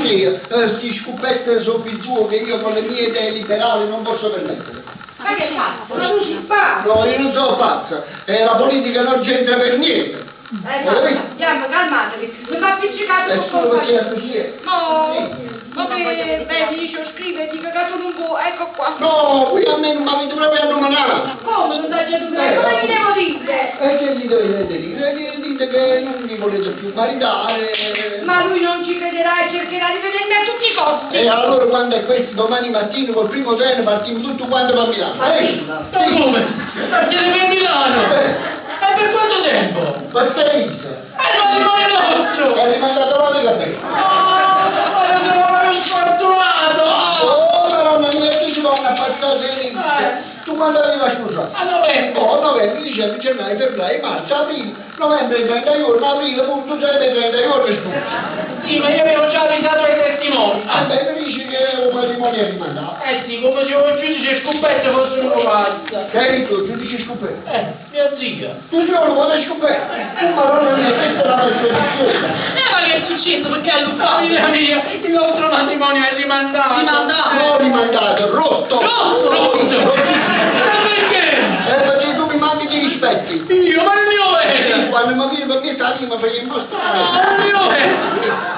sì, sti scoppette sono più suo che io con le mie idee liberali non posso permettere. Ma che pazzo? Ma tu sei pazzo! No, io non sono pazzo, la politica non c'entra per niente. Andiamo, calmatevi, mi fa appiccicato È solo perché è così. No, vabbè, vedi, io scrive, dica che tu non può, ecco qua. No, qui a me non mi avete proprio annominato. Come non dai tu come gli devo dire? E che gli dovete dire? Dite che non mi volete più maritare. Ma lui non ci crederà e cercherà di vedermi a tutti i costi. E allora quando è questo, domani mattina col primo treno partiamo tutto quanto per Milano. Ma come? Partire per Milano? E per quanto tempo? Per 6 mesi. Non rimane nostro! È rimandato la lega te. Ma sono sfortunato! Oh, però non è che ci vanno a passare lì. Tu quando arrivi a sposare? A novembre! Oh, novembre, dicembre, gennaio, febbraio, marzo, aprile. Novembre 30 giorni, aprile, punto, 30 giorni scusa. Sì, ma io avevo già avvisato ai testimoni. Beh, mi dici che un matrimonio è rimandato. Sì, come se il giudice scoperto fosse uno pazzo. Che eri tu, giudice scoperto? Mia zia. Tu giorno vuoi scoperto? Tu madonna mia, questa è la persecuzione. Ma che è successo? Perché è Luca? Mia, il nostro matrimonio è rimandato. Rimandato? Non rimandato, rotto. Rotto? Ma perché? Perché tu mi manchi di rispetti. Io, ma il mio è! Quando mi viene perché sta lì mi fai impostare. Il mio è!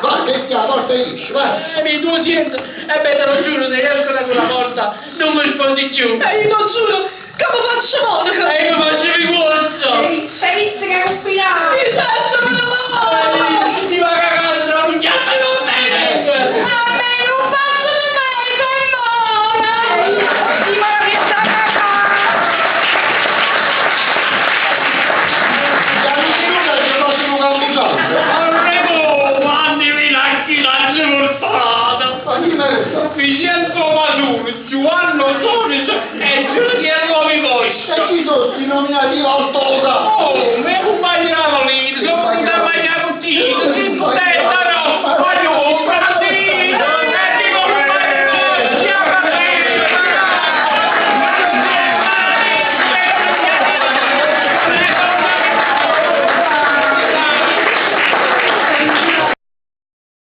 Va, che stia, porta esci, va. Mi tu siento, te lo giuro, se esco da quella porta non mi rispondi più. Io non giuro, come faccio monaco? Io faccio ricorso. Sei che combinato. Mi sento me lo vuoi. Ti va cagando, te la pugnata non bene. A me non faccio di me, sei mona. Ti va che sta cagando. Vincenzo Masuro, Giovanni Sonis e Giulia Nuovi Voice. E chi sono i nominati 8